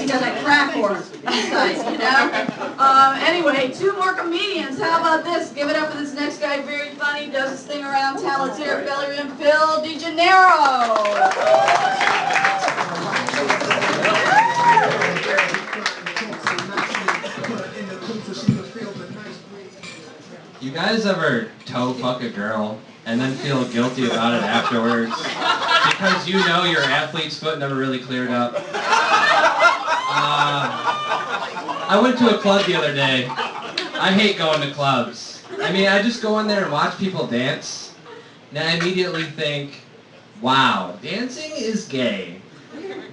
Because I crack for him. You know? Anyway, two more comedians. How about this? Give it up for this next guy. Very funny. Does his thing around town. Let's hear it, Bellery and Phil DiGennaro. You guys ever toe fuck a girl and then feel guilty about it afterwards? Because you know your athlete's foot never really cleared up. I went to a club the other day. I hate going to clubs. I mean, I just go in there and watch people dance, and I immediately think, wow, dancing is gay.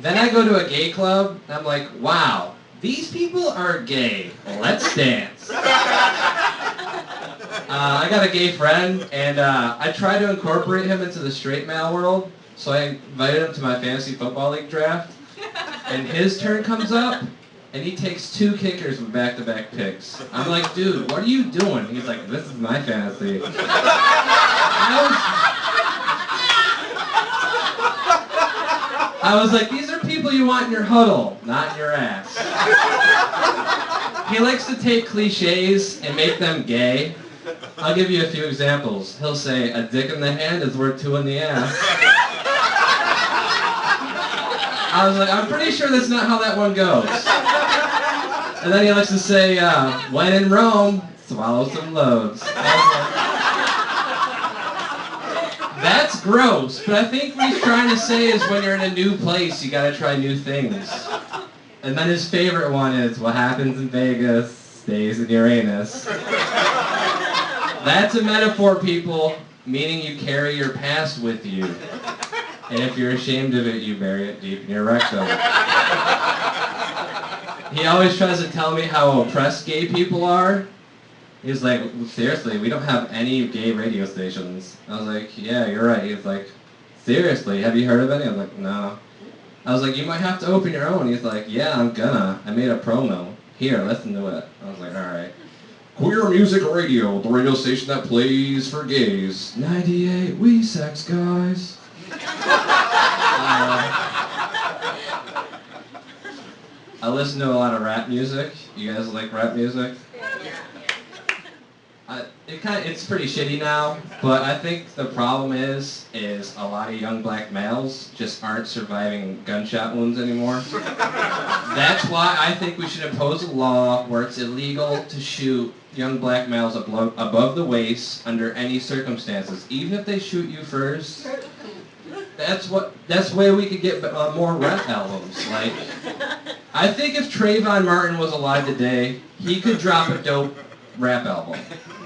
Then I go to a gay club, and I'm like, wow, these people are gay. Let's dance. I got a gay friend, and I try to incorporate him into the straight male world, so I invited him to my fantasy football league draft, and his turn comes up, and he takes 2 kickers with back-to-back picks. I'm like, dude, what are you doing? He's like, this is my fantasy. I was like, these are people you want in your huddle, not in your ass. He likes to take cliches and make them gay. I'll give you a few examples. He'll say, a dick in the hand is worth 2 in the ass. I was like, I'm pretty sure that's not how that one goes. And then he likes to say, when in Rome, swallow some loads. That's gross, but I think what he's trying to say is when you're in a new place, you gotta try new things. And then his favorite one is, what happens in Vegas stays in Uranus. That's a metaphor, people, meaning you carry your past with you. And if you're ashamed of it, you bury it deep in your rectum. He always tries to tell me how oppressed gay people are. He's like, seriously, we don't have any gay radio stations. I was like, yeah, you're right. He's like, seriously, have you heard of any? I was like, no. I was like, you might have to open your own. He's like, yeah, I'm gonna. I made a promo. Here, listen to it. I was like, all right. Queer Music Radio, the radio station that plays for gays. 98, we sex guys. I listen to a lot of rap music. You guys like rap music? It's pretty shitty now, but I think the problem is a lot of young black males just aren't surviving gunshot wounds anymore. That's why I think we should impose a law where it's illegal to shoot young black males above the waist under any circumstances, even if they shoot you first. That's the way we could get more rap albums. Like, I think if Trayvon Martin was alive today, he could drop a dope rap album.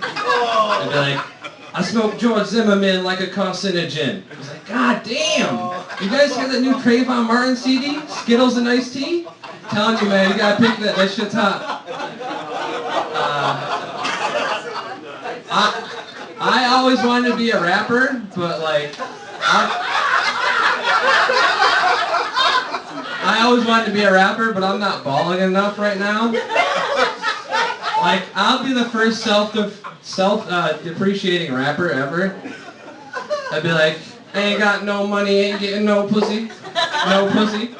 And be like, I smoked George Zimmerman like a carcinogen. I was like, God damn! You guys hear that new Trayvon Martin CD? Skittles and iced tea? Telling you, man, you gotta pick that. That shit's hot. I always wanted to be a rapper, but like, I always wanted to be a rapper, but I'm not balling enough right now. Like, I'll be the first self-depreciating rapper ever. I'd be like, ain't got no money, ain't getting no pussy. No pussy.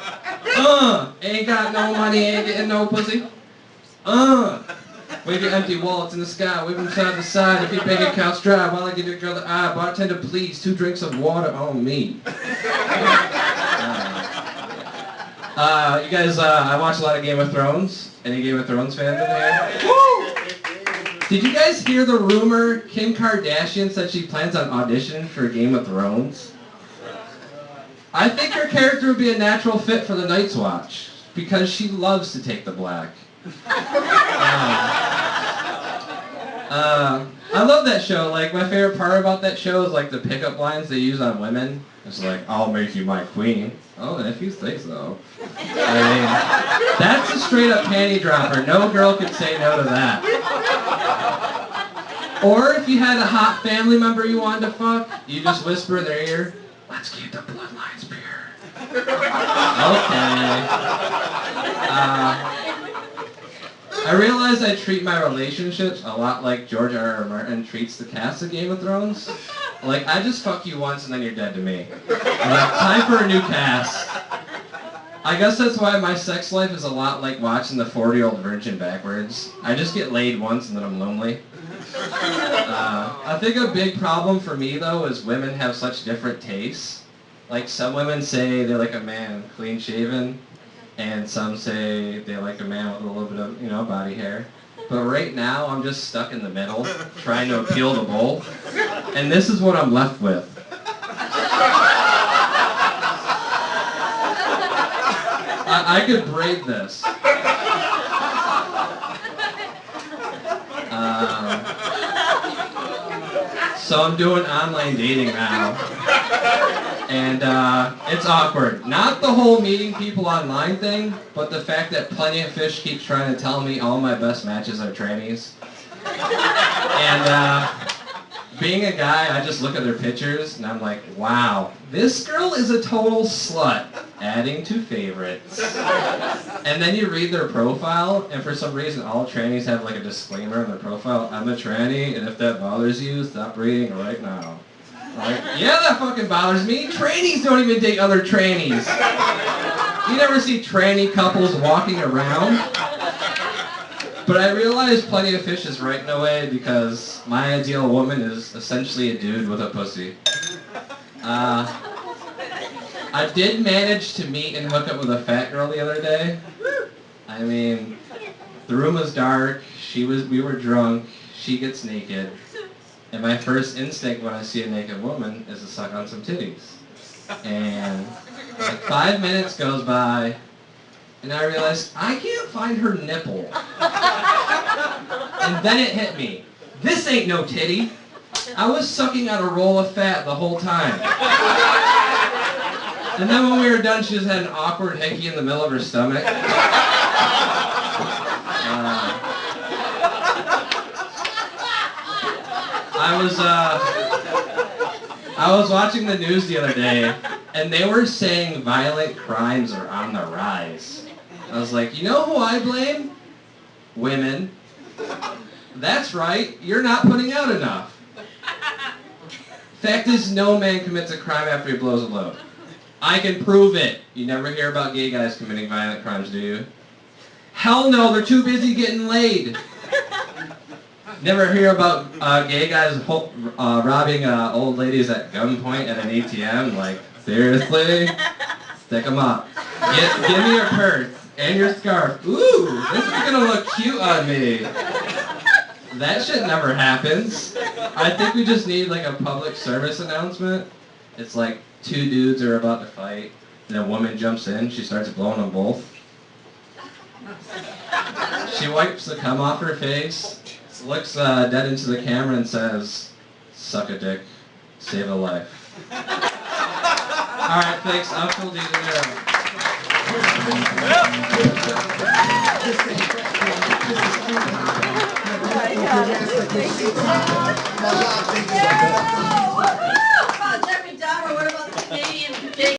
Ain't got no money, ain't getting no pussy. Wave your empty wallets in the sky, wave them side to side. If your bank account's dry, while I give your girl the eye, bartender, please, 2 drinks of water on me. You guys, I watch a lot of Game of Thrones. Any Game of Thrones fans in here? Woo! Did you guys hear the rumor Kim Kardashian said she plans on auditioning for Game of Thrones? I think her character would be a natural fit for the Night's Watch, because she loves to take the black. I love that show. Like, my favorite part about that show is like the pickup lines they use on women. It's like, I'll make you my queen. Oh, if you say so. I mean, that's a straight up panty dropper. No girl could say no to that. Or if you had a hot family member you wanted to fuck, you just whisper in their ear, let's keep the bloodlines pure. Okay. I realize I treat my relationships a lot like George R.R. Martin treats the cast of Game of Thrones. Like, I just fuck you once and then you're dead to me. Like, time for a new cast. I guess that's why my sex life is a lot like watching the 40-year-old virgin backwards. I just get laid once and then I'm lonely. I think a big problem for me, though, is women have such different tastes. Like, some women say they like a man clean-shaven, and some say they like a man with a little bit of, body hair. But right now, I'm just stuck in the middle, trying to appeal to both. And this is what I'm left with. I could braid this. So I'm doing online dating now. And it's awkward. Not the whole meeting people online thing, but the fact that Plenty of Fish keeps trying to tell me all my best matches are trannies. And being a guy, I just look at their pictures and I'm like, wow, this girl is a total slut. Adding to favorites. And then you read their profile, and for some reason all trannies have like a disclaimer in their profile. I'm a tranny, and if that bothers you, stop reading right now. Like, yeah, that fucking bothers me. Trannies don't even date other trannies. You never see tranny couples walking around. But I realize Plenty of Fish is right in a way because my ideal woman is essentially a dude with a pussy. I did manage to meet and hook up with a fat girl the other day. I mean, the room was dark, we were drunk, she gets naked, and my first instinct when I see a naked woman is to suck on some titties. And like 5 minutes goes by, and I realized I can't find her nipple. And then it hit me. This ain't no titty. I was sucking on a roll of fat the whole time. And then when we were done, she just had an awkward hickey in the middle of her stomach. I was watching the news the other day, and they were saying violent crimes are on the rise. I was like, you know who I blame? Women. That's right, you're not putting out enough. Fact is, no man commits a crime after he blows a load. I can prove it. You never hear about gay guys committing violent crimes, do you? Hell no, they're too busy getting laid. Never hear about gay guys robbing old ladies at gunpoint at an ATM? Like, seriously? Stick them up. Give me your purse and your scarf. Ooh, this is gonna look cute on me. That shit never happens. I think we just need like a public service announcement. It's like 2 dudes are about to fight, and a woman jumps in, she starts blowing them both. She wipes the cum off her face, looks dead into the camera and says, suck a dick, save a life. Alright, thanks, I'm Phil DiGennaro. Thank you.